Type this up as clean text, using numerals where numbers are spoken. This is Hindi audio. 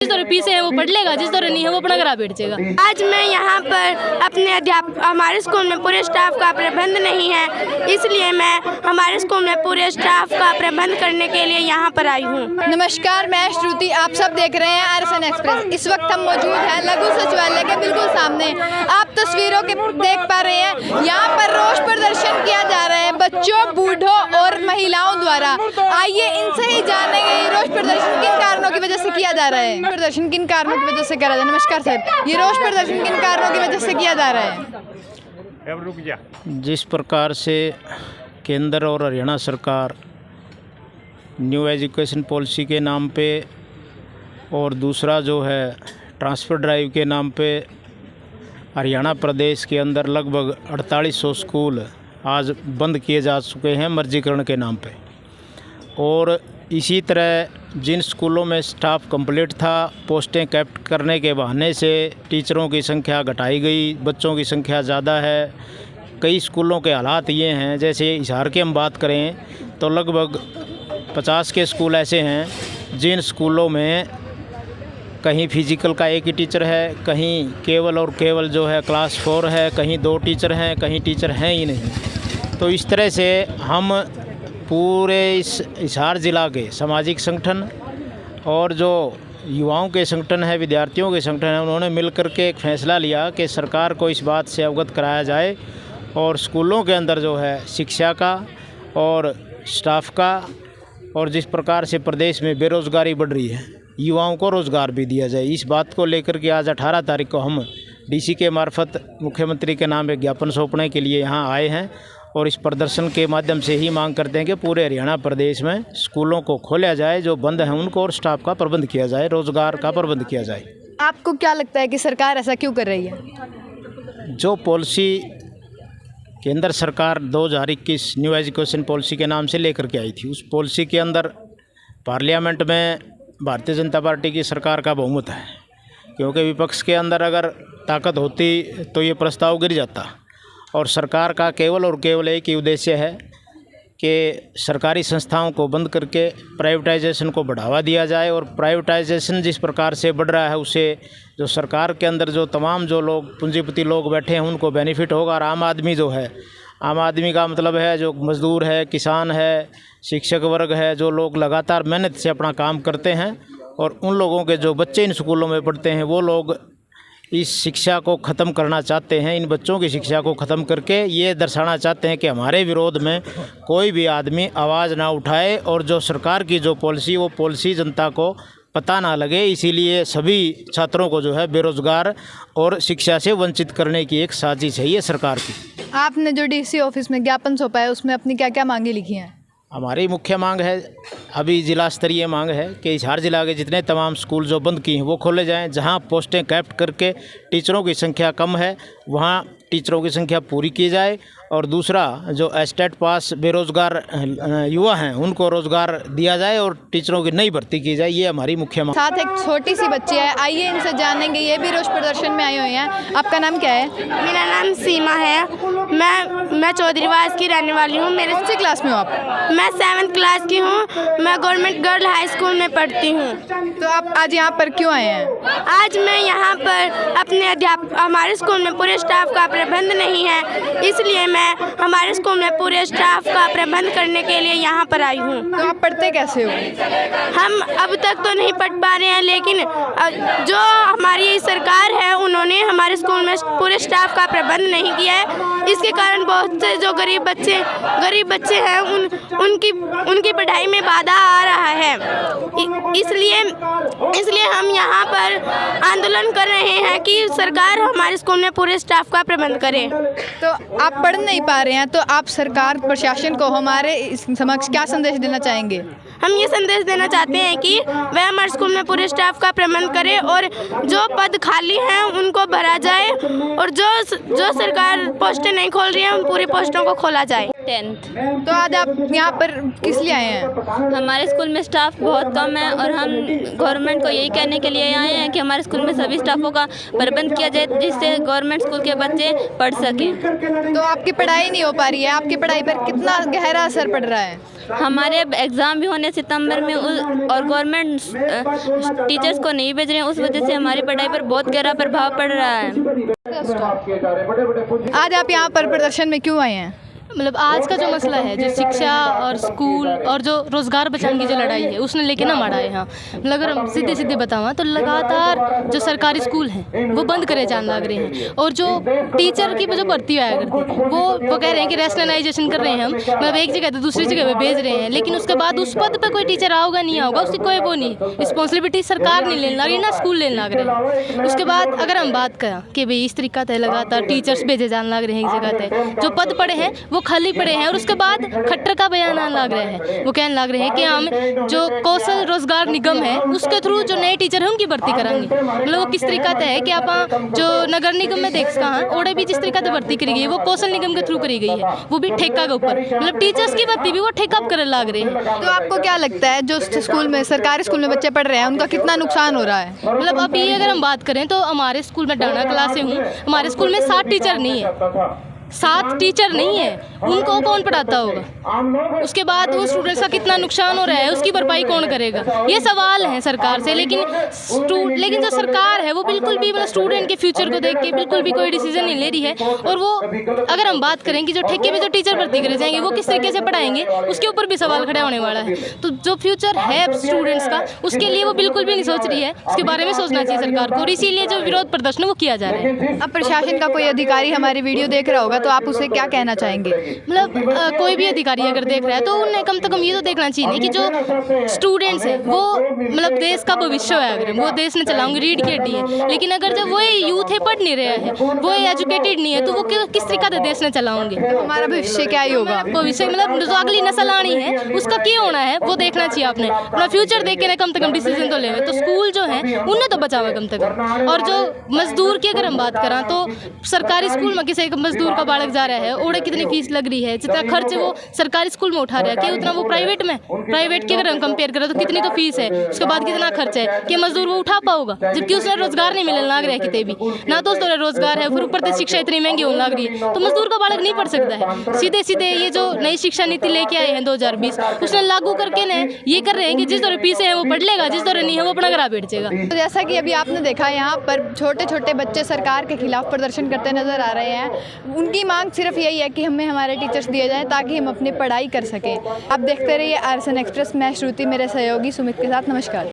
जिस तरह पीछे है वो पढ़ लेगा, जिस तरह नहीं है वो अपना घर बैठ जाएगा। आज मैं यहाँ पर अपने हमारे स्कूल में पूरे स्टाफ का प्रबंध नहीं है, इसलिए मैं हमारे स्कूल में पूरे स्टाफ का प्रबंध करने के लिए यहाँ पर आई हूँ। नमस्कार, मैं श्रुति, आप सब देख रहे हैं RSN एक्सप्रेस। इस वक्त हम मौजूद हैं लघु सचिवालय के बिल्कुल सामने। आप तस्वीरों के देख पा रहे हैं, यहाँ पर रोष प्रदर्शन किया जा रहा है बच्चों, बूढ़ों और महिलाओं द्वारा। आइए इनसे ही जानेंगे ये रोष प्रदर्शन किन कारणों की वजह से किया जा रहा है। प्रदर्शन किन कारणों की वजह से किया जा रहा है? नमस्कार सर, ये रोष प्रदर्शन किन कारणों की वजह से किया जा रहा है? जिस प्रकार से केंद्र और हरियाणा सरकार न्यू एजुकेशन पॉलिसी के नाम पे और दूसरा जो है ट्रांसफ़र ड्राइव के नाम पे हरियाणा प्रदेश के अंदर लगभग 4800 स्कूल आज बंद किए जा चुके हैं मर्जीकरण के नाम पे। और इसी तरह जिन स्कूलों में स्टाफ कंप्लीट था, पोस्टें कैप्ट करने के बहाने से टीचरों की संख्या घटाई गई, बच्चों की संख्या ज़्यादा है। कई स्कूलों के हालात ये हैं, जैसे हिसार की हम बात करें तो लगभग 50 के स्कूल ऐसे हैं जिन स्कूलों में कहीं फिजिकल का एक ही टीचर है, कहीं केवल और केवल जो है क्लास 4 है, कहीं 2 टीचर हैं, कहीं टीचर हैं ही नहीं। तो इस तरह से हम पूरे इस हिसार ज़िला के सामाजिक संगठन और जो युवाओं के संगठन है, विद्यार्थियों के संगठन है, उन्होंने मिलकर के एक फ़ैसला लिया कि सरकार को इस बात से अवगत कराया जाए और स्कूलों के अंदर जो है शिक्षा का और स्टाफ का, और जिस प्रकार से प्रदेश में बेरोज़गारी बढ़ रही है, युवाओं को रोज़गार भी दिया जाए। इस बात को लेकर के आज 18 तारीख को हम DC के मार्फत मुख्यमंत्री के नाम एक ज्ञापन सौंपने के लिए यहाँ आए हैं और इस प्रदर्शन के माध्यम से ही मांग करते हैं कि पूरे हरियाणा प्रदेश में स्कूलों को खोला जाए, जो बंद हैं उनको, और स्टाफ का प्रबंध किया जाए, रोज़गार का प्रबंध किया जाए। आपको क्या लगता है कि सरकार ऐसा क्यों कर रही है? जो पॉलिसी केंद्र सरकार 2021 न्यू एजुकेशन पॉलिसी के नाम से लेकर के आई थी, उस पॉलिसी के अंदर पार्लियामेंट में भारतीय जनता पार्टी की सरकार का बहुमत है, क्योंकि विपक्ष के अंदर अगर ताकत होती तो ये प्रस्ताव गिर जाता। और सरकार का केवल और केवल एक ही उद्देश्य है कि सरकारी संस्थाओं को बंद करके प्राइवेटाइजेशन को बढ़ावा दिया जाए। और प्राइवेटाइजेशन जिस प्रकार से बढ़ रहा है, उससे जो सरकार के अंदर जो तमाम जो लोग पूंजीपति लोग बैठे हैं उनको बेनिफिट होगा, और आम आदमी जो है, आम आदमी का मतलब है जो मज़दूर है, किसान है, शिक्षक वर्ग है, जो लोग लगातार मेहनत से अपना काम करते हैं, और उन लोगों के जो बच्चे इन स्कूलों में पढ़ते हैं, वो लोग इस शिक्षा को ख़त्म करना चाहते हैं। इन बच्चों की शिक्षा को ख़त्म करके ये दर्शाना चाहते हैं कि हमारे विरोध में कोई भी आदमी आवाज़ ना उठाए, और जो सरकार की जो पॉलिसी, वो पॉलिसी जनता को पता ना लगे। इसीलिए सभी छात्रों को जो है बेरोज़गार और शिक्षा से वंचित करने की एक साजिश है ये सरकार की। आपने जो DC ऑफिस में ज्ञापन सौंपा है, उसमें अपनी क्या क्या मांगे लिखी हैं? हमारी मुख्य मांग है, अभी जिला स्तरीय मांग है कि हिसार जिला के जितने तमाम स्कूल जो बंद किए हैं वो खोले जाएं। जहां पोस्टें कैप्ट करके टीचरों की संख्या कम है, वहां टीचरों की संख्या पूरी की जाए। और दूसरा, जो एस्टेट पास बेरोज़गार युवा हैं उनको रोज़गार दिया जाए और टीचरों की नई भर्ती की जाए, ये हमारी मुख्य मांग। साथ एक छोटी सी बच्ची है, आइए इनसे जानेंगे, ये भी रोष प्रदर्शन में आई हुई हैं। आपका नाम क्या है? मेरा नाम सीमा है, मैं चौधरीवास की रहने वाली हूँ। मेरे कौन सी क्लास में हो आप? मैं 7th क्लास की हूँ, मैं गवर्नमेंट गर्ल हाई स्कूल में पढ़ती हूँ। तो आप आज यहाँ पर क्यों आए हैं? आज मैं यहाँ पर अपने हमारे स्कूल में पूरे स्टाफ का प्रबंध नहीं है, इसलिए मैं हमारे स्कूल में पूरे स्टाफ का प्रबंध करने के लिए यहाँ पर आई हूँ। तो आप पढ़ते कैसे हो? हम अब तक तो नहीं पढ़ पा रहे हैं, लेकिन जो हमारी सरकार है उन्होंने हमारे स्कूल में पूरे स्टाफ का प्रबंध नहीं किया है। इसके कारण बहुत से जो गरीब बच्चे हैं उनकी पढ़ाई में बाधा आ रहा है। इसलिए हम यहाँ पर आंदोलन कर रहे हैं कि सरकार हमारे स्कूल में पूरे स्टाफ का प्रबंध करे। तो आप पढ़ नहीं पा रहे हैं, तो आप सरकार प्रशासन को हमारे समक्ष क्या संदेश देना चाहेंगे? हम ये संदेश देना चाहते हैं कि वह हमारे स्कूल में पूरे स्टाफ का प्रबंध करे और जो पद खाली हैं उनको भरा जाए, और जो सरकार पोस्टें नहीं खोल रही है उन पूरी पोस्टों को खोला जाए। 10th। तो आज आप यहाँ पर किस लिए आए हैं? हमारे स्कूल में स्टाफ बहुत कम है और हम गवर्नमेंट को यही कहने के लिए आए हैं कि हमारे स्कूल में सभी स्टाफों का प्रबंध किया जाए जिससे गवर्नमेंट स्कूल के बच्चे पढ़ सकें। तो आपकी पढ़ाई नहीं हो पा रही है, आपकी पढ़ाई पर कितना गहरा असर पड़ रहा है? हमारे एग्ज़ाम भी होने सितंबर में और गवर्नमेंट टीचर्स को नहीं भेज रहे हैं, उस वजह से हमारी पढ़ाई पर बहुत गहरा प्रभाव पड़ रहा है। आज आप यहाँ पर प्रदर्शन में क्यों आए हैं? मतलब आज का जो मसला है, जो शिक्षा और स्कूल और जो रोज़गार बचाने की जो लड़ाई है, उसने लेके ना मारा है यहाँ। मतलब अगर हम सीधे सीधे बतावा तो लगातार जो सरकारी स्कूल हैं वो बंद करे जाने लग रहे हैं और जो टीचर की जो भर्ती आया करती वो कह रहे हैं कि रैशनलाइजेशन कर रहे हैं हम, मतलब एक जगह से दूसरी जगह पे भेज रहे हैं, लेकिन उसके बाद उस पद पर कोई टीचर आओगा नहीं आओगा उसकी कोई वो नहीं, रिस्पॉन्सिबिलिटी सरकार नहीं लेने लग रही ना स्कूल लेने लग रहे हैं। उसके बाद अगर हम बात करें कि भाई इस तरीका से लगातार टीचर्स भेजे जाने लग रहे हैं एक जगह से, जो पद पड़े हैं वो खाली पड़े हैं और उसके बाद खट्टर का बयान आने लग रहे हैं। वो कहने लग रहे हैं कि हम जो कौशल रोजगार निगम है उसके थ्रू जो नए टीचर हैं उनकी भर्ती कराएंगे। मतलब वो किस तरीका से है कि आप जो नगर निगम में देख सका ओडे भी जिस तरीका से भर्ती करी गई है वो कौशल निगम के थ्रू करी गई है, वो भी ठेका के ऊपर, मतलब टीचर्स की भर्ती भी वो ठेका कर लग रहे हैं। तो आपको क्या लगता है जो स्कूल में सरकारी स्कूल में बच्चे पढ़ रहे हैं उनका कितना नुकसान हो रहा है? मतलब अभी अगर हम बात करें तो हमारे स्कूल में डाना क्लास से हूँ, हमारे स्कूल में 7 टीचर नहीं है, 7 टीचर नहीं है, उनको कौन पढ़ाता होगा? उसके बाद वो स्टूडेंट्स का कितना नुकसान हो रहा है उसकी भरपाई कौन करेगा? ये सवाल है सरकार से। लेकिन जो सरकार है वो बिल्कुल भी मतलब स्टूडेंट के फ्यूचर को देख के बिल्कुल भी कोई डिसीजन नहीं ले रही है। और वो अगर हम बात करें कि जो ठेके में जो टीचर भर्ती करे जाएंगे वो किस तरीके से पढ़ाएंगे उसके ऊपर भी सवाल खड़ा होने वाला है। तो जो फ्यूचर है स्टूडेंट्स का उसके लिए वो बिल्कुल भी नहीं सोच रही है, उसके बारे में सोचना चाहिए सरकार को, और इसीलिए जो विरोध प्रदर्शन वो किया जा रहा है। अब प्रशासन का कोई अधिकारी हमारी वीडियो देख रहा होगा तो आप उसे क्या कहना चाहेंगे? मतलब कोई भी अधिकारी अगर देख रहा है तो उन्हें कम से कम ये तो देखना चाहिए कि जो स्टूडेंट्स हैं वो मतलब देश का भविष्य है, अगर वो देश ने चलाऊंगे रीढ़ की हड्डी है, लेकिन अगर जब वो यूथ है पढ़ नहीं रहा है, वो एजुकेटेड नहीं है, तो वो किस तरीका से देश ने चलाओगे? हमारा भविष्य क्या ही होगा? भविष्य मतलब जो अगली नस्ल आनी है उसका क्या होना है वो देखना चाहिए आपने, अपना फ्यूचर देख के कम से कम डिसीजन तो ले। तो स्कूल जो है उन्हें तो बचावे कम से कम। और जो मजदूर की अगर हम बात करें तो सरकारी स्कूल में किसी एक मजदूर का बालक जा रहा है, ओड़े कितनी फीस लग रही है, जितना खर्च वो सरकारी स्कूल में उठा रहा है कि उतना वो प्राइवेट की अगर हम कंपेयर करें तो कितनी तो फीस है, उसके बाद कितना खर्च है कि मजदूर वो उठा पाऊगा, जबकि उसने रोजगार नहीं मिलने लग रहा है कितने भी ना, तो उसने रोजगार है, फिर ऊपर से शिक्षा इतनी महंगी होने लग रही है तो मजदूर का बालक नहीं पढ़ सकता है। सीधे सीधे ये जो नई शिक्षा नीति लेके आए हैं 2020 उसने लागू करके ने ये कर रहे हैं कि जिस दौरे पीछे है वो पढ़ लेगा, जिस दौरे नहीं है वो अपना घर बैठ जाएगा। तो जैसा कि अभी आपने देखा यहाँ पर छोटे छोटे बच्चे सरकार के खिलाफ प्रदर्शन करते नजर आ रहे हैं। उनकी मांग सिर्फ यही है कि हमें हमारे टीचर्स दिए जाएं ताकि हम अपनी पढ़ाई कर सकें। आप देखते रहिए RSN एक्सप्रेस। मैं श्रुति, मेरे सहयोगी सुमित के साथ। नमस्कार।